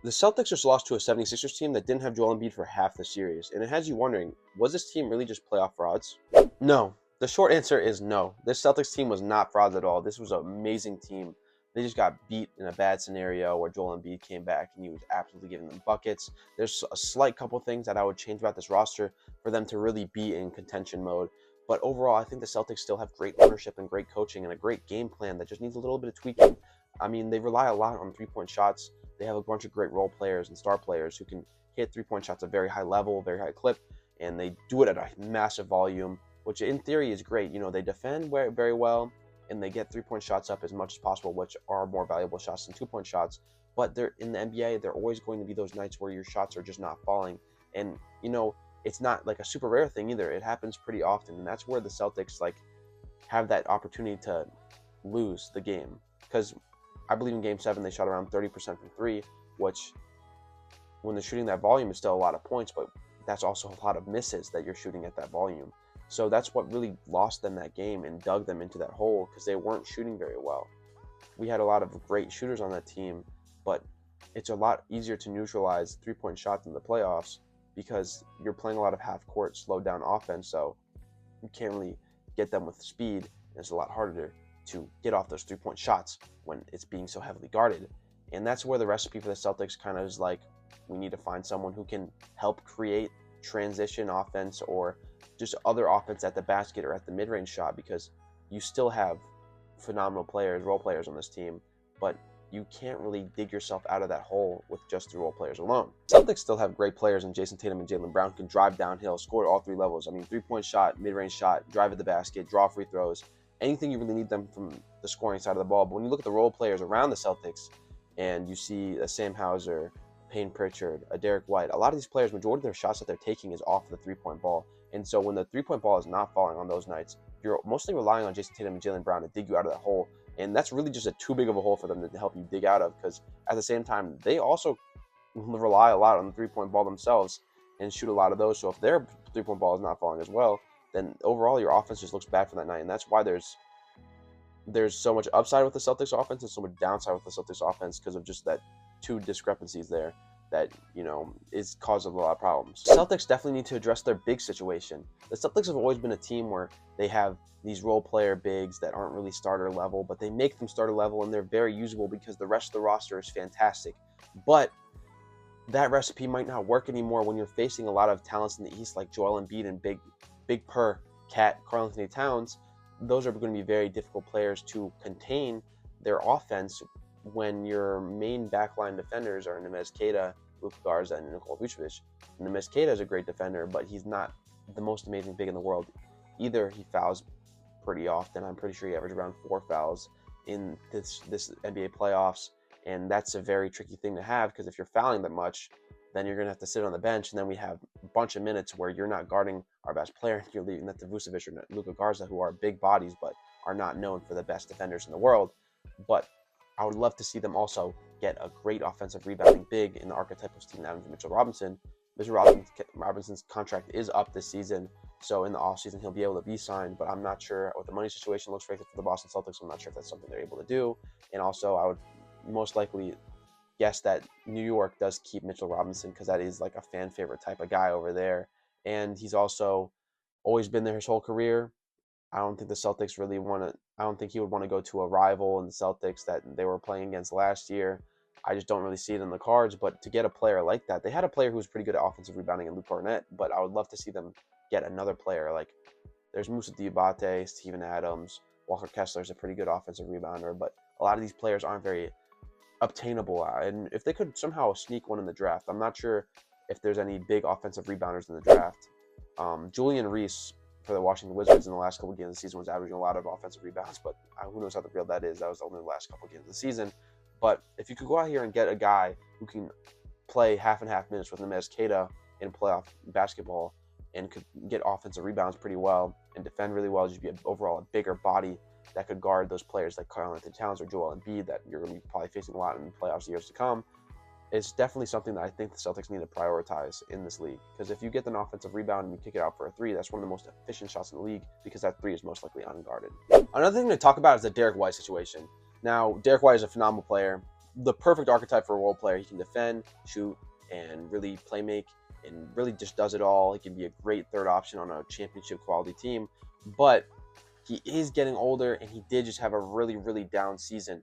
The Celtics just lost to a 76ers team that didn't have Joel Embiid for half the series, and it has you wondering, was this team really just playoff frauds? No. The short answer is no. This Celtics team was not frauds at all. This was an amazing team. They just got beat in a bad scenario where Joel Embiid came back and he was absolutely giving them buckets. There's a slight couple things that I would change about this roster for them to really be in contention mode. But overall, I think the Celtics still have great ownership and great coaching and a great game plan that just needs a little bit of tweaking. I mean, they rely a lot on three-point shots. They have a bunch of great role players and star players who can hit three-point shots at a very high level, very high clip, and they do it at a massive volume, which in theory is great. You know, they defend very well, and they get three-point shots up as much as possible, which are more valuable shots than two-point shots. But they're in the NBA, they're always going to be those nights where your shots are just not falling. And, you know, it's not like a super rare thing either. It happens pretty often, and that's where the Celtics have that opportunity to lose the game. Because I believe in Game 7 they shot around 30% from three, which when they're shooting that volume is still a lot of points, but that's also a lot of misses that you're shooting at that volume. So that's what really lost them that game and dug them into that hole because they weren't shooting very well. We had a lot of great shooters on that team, but it's a lot easier to neutralize three-point shots in the playoffs because you're playing a lot of half-court, slowed-down offense, so you can't really get them with speed, and it's a lot harder to get off those three-point shots when it's being so heavily guarded. And that's where the recipe for the Celtics kind of is like, we need to find someone who can help create transition offense or just other offense at the basket or at the mid-range shot, because you still have phenomenal players, role players on this team, but you can't really dig yourself out of that hole with just the role players alone. Celtics still have great players, and Jason Tatum and Jaylen Brown can drive downhill, score at all three levels. I mean, three-point shot, mid-range shot, drive at the basket, draw free throws, anything you really need them from the scoring side of the ball. But when you look at the role players around the Celtics, and you see a Sam Hauser, Payne Pritchard, a Derek White, a lot of these players, majority of their shots that they're taking is off the three-point ball. And so when the three-point ball is not falling on those nights, you're mostly relying on Jason Tatum and Jaylen Brown to dig you out of that hole. And that's really just too big of a hole for them to help you dig out of, because at the same time, they also rely a lot on the three-point ball themselves and shoot a lot of those. So if their three-point ball is not falling as well, then overall your offense just looks bad for that night. And that's why there's so much upside with the Celtics offense and so much downside with the Celtics offense, because of just that two discrepancies there that, you know, is causing a lot of problems. Celtics definitely need to address their big situation. The Celtics have always been a team where they have these role player bigs that aren't really starter level, but they make them starter level and they're very usable because the rest of the roster is fantastic. But that recipe might not work anymore when you're facing a lot of talents in the East like Joel Embiid and Big Purr, Cat, Karl-Anthony Towns. Those are going to be very difficult players to contain their offense when your main backline defenders are Nemez Queta, Luka Garza, and Nikola Vucevic. Nemez Queta is a great defender, but he's not the most amazing big in the world. Either he fouls pretty often. I'm pretty sure he averaged around 4 fouls in this NBA playoffs, and that's a very tricky thing to have, because if you're fouling that much, then you're going to have to sit on the bench, and then we have a bunch of minutes where you're not guarding our best player, and you're leaving that to Vucevic or Luka Garza, who are big bodies but are not known for the best defenders in the world. But I would love to see them also get a great offensive rebounding big in the archetype of Steven Adams and Mitchell Robinson. Mitchell Robinson's contract is up this season, so in the offseason he'll be able to be signed, but I'm not sure what the money situation looks like for the Boston Celtics. I'm not sure if that's something they're able to do. And also, I would most likely guess that New York does keep Mitchell Robinson, because that is like a fan favorite type of guy over there. And he's also always been there his whole career. I don't think the Celtics really I don't think he would want to go to a rival in the Celtics that they were playing against last year. I just don't really see it in the cards. But to get a player like that, they had a player who was pretty good at offensive rebounding in Luke Barnett, but I would love to see them get another player. Like, there's Moussa Diabate, Steven Adams, Walker Kessler's a pretty good offensive rebounder, but a lot of these players aren't very obtainable. And if they could somehow sneak one in the draft, I'm not sure if there's any big offensive rebounders in the draft. Julian Reese for the Washington Wizards in the last couple of games of the season was averaging a lot of offensive rebounds, but who knows how real that is. That was only the last couple of games of the season. But if you could go out here and get a guy who can play half and half minutes with Nemez Queta in playoff basketball and could get offensive rebounds pretty well and defend really well, just be overall a bigger body that could guard those players like Karl-Anthony Towns or Joel Embiid that you're going to be probably facing a lot in the playoffs years to come, it's definitely something that I think the Celtics need to prioritize in this league. Because if you get an offensive rebound and you kick it out for a three, that's one of the most efficient shots in the league, because that three is most likely unguarded. Another thing to talk about is the Derek White situation. Now, Derek White is a phenomenal player, the perfect archetype for a role player. He can defend, shoot, and really play make, and really just does it all. He can be a great third option on a championship quality team, but he is getting older, and he did just have a really, really down season.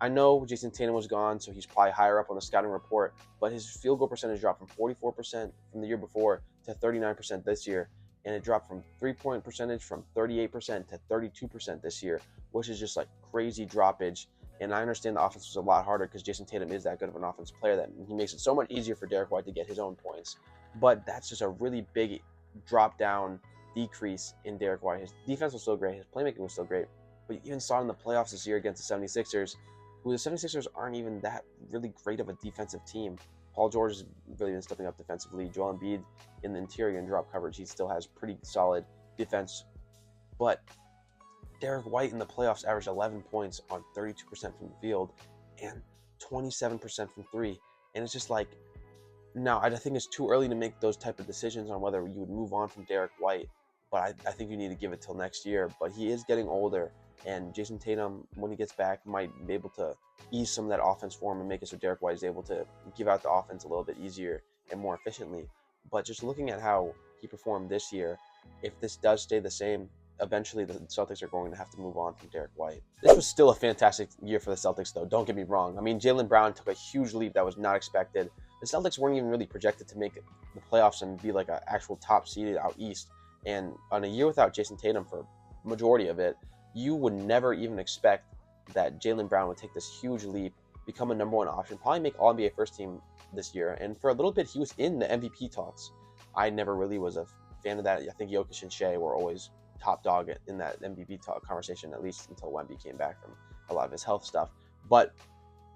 I know Jason Tatum was gone, so he's probably higher up on the scouting report, but his field goal percentage dropped from 44% from the year before to 39% this year, and it dropped from three-point percentage from 38% to 32% this year, which is just like crazy droppage. And I understand the offense was a lot harder because Jason Tatum is that good of an offensive player that he makes it so much easier for Derek White to get his own points. But that's just a really big drop down decrease in Derek White. His defense was still great, his playmaking was still great, but you even saw it in the playoffs this year against the 76ers, who the 76ers aren't even that really great of a defensive team. Paul George has really been stepping up defensively. Joel Embiid in the interior and drop coverage, he still has pretty solid defense. But Derek White in the playoffs averaged 11 points on 32% from the field and 27% from three. And it's just like, now I think it's too early to make those type of decisions on whether you would move on from Derek White. But I think you need to give it till next year. But he is getting older, and Jason Tatum, when he gets back, might be able to ease some of that offense for him and make it so Derek White is able to give out the offense a little bit easier and more efficiently. But just looking at how he performed this year, if this does stay the same, eventually the Celtics are going to have to move on from Derek White. This was still a fantastic year for the Celtics, though. Don't get me wrong. I mean, Jaylen Brown took a huge leap that was not expected. The Celtics weren't even really projected to make the playoffs and be like an actual top seeded out east. And on a year without Jason Tatum for majority of it, you would never even expect that Jaylen Brown would take this huge leap, become a number one option, probably make All-NBA first team this year. And for a little bit, he was in the MVP talks. I never really was a fan of that. I think Jokic and Shea were always top dog in that MVP talk conversation, at least until Wemby came back from a lot of his health stuff. But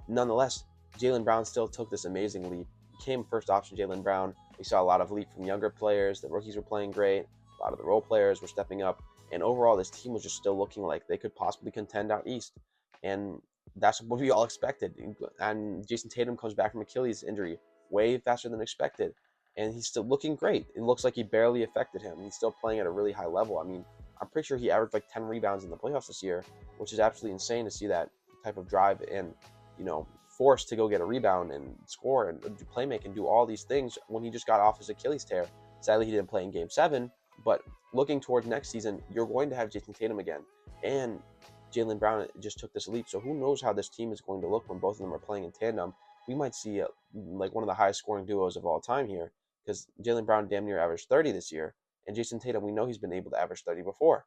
nonetheless, Jaylen Brown still took this amazing leap, became first option Jaylen Brown. We saw a lot of leap from younger players. The rookies were playing great. A lot of the role players were stepping up. And overall, this team was just still looking like they could possibly contend out east. And that's what we all expected. And Jason Tatum comes back from Achilles injury way faster than expected. And he's still looking great. It looks like he barely affected him. He's still playing at a really high level. I mean, I'm pretty sure he averaged like 10 rebounds in the playoffs this year, which is absolutely insane to see that type of drive and, force to go get a rebound and score and play make and do all these things when he just got off his Achilles tear. Sadly, he didn't play in Game 7, but looking towards next season, you're going to have Jason Tatum again. And Jaylen Brown just took this leap. So who knows how this team is going to look when both of them are playing in tandem. We might see like one of the highest scoring duos of all time here, because Jaylen Brown damn near averaged 30 this year. And Jason Tatum, we know he's been able to average 30 before.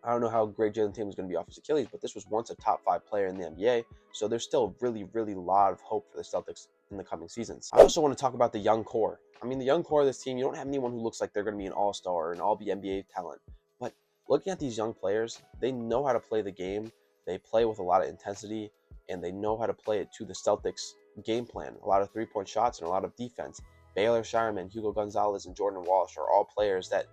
I don't know how great Jaylen Tatum is going to be off his Achilles, but this was once a top 5 player in the NBA. So there's still really, really a lot of hope for the Celtics in the coming seasons. I also want to talk about the young core. I mean, the young core of this team, you don't have anyone who looks like they're going to be an all-star or an all-NBA talent. But looking at these young players, they know how to play the game. They play with a lot of intensity, and they know how to play it to the Celtics game plan. A lot of three-point shots and a lot of defense. Baylor Shireman, Hugo Gonzalez, and Jordan Walsh are all players that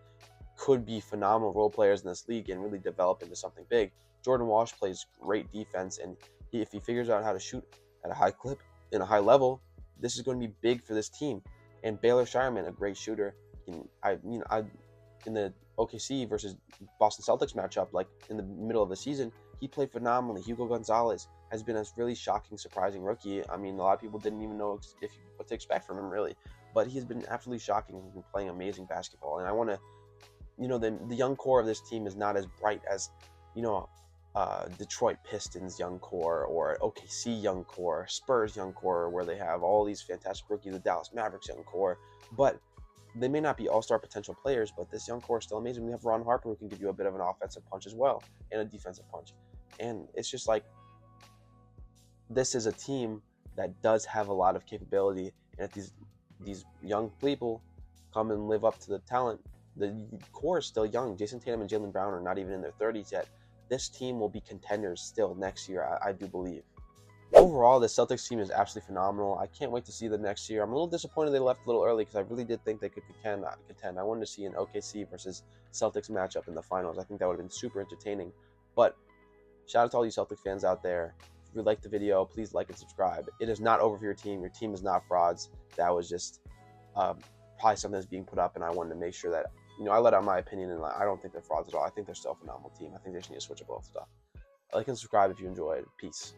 could be phenomenal role players in this league and really develop into something big. Jordan Walsh plays great defense, and if he figures out how to shoot at a high clip in a high level, this is going to be big for this team. And Baylor Shireman, a great shooter. In the OKC versus Boston Celtics matchup, like in the middle of the season, he played phenomenally. Hugo Gonzalez has been a really shocking, surprising rookie. I mean, a lot of people didn't even know what to expect from him, really. But he's been absolutely shocking. He's been playing amazing basketball. And I want to, the young core of this team is not as bright as, Detroit Pistons young core or OKC young core, Spurs young core, where they have all these fantastic rookies, the Dallas Mavericks young core. But they may not be all-star potential players, but this young core is still amazing. We have Ron Harper, who can give you a bit of an offensive punch as well and a defensive punch. And it's just like, this is a team that does have a lot of capability. And if these young people come and live up to the talent, the core is still young. Jason Tatum and Jaylen Brown are not even in their 30s yet. This team will be contenders still next year, I do believe. Overall, the Celtics team is absolutely phenomenal. I can't wait to see them next year. I'm a little disappointed they left a little early because I really did think they could contend. I wanted to see an OKC versus Celtics matchup in the finals. I think that would have been super entertaining. But shout out to all you Celtics fans out there. If you liked the video, please like and subscribe. It is not over for your team. Your team is not frauds. That was just probably something that's being put up, and I wanted to make sure that I let out my opinion, and I don't think they're frauds at all. I think they're still a phenomenal team. I think they just need to switch up both stuff. Like and subscribe if you enjoyed. Peace.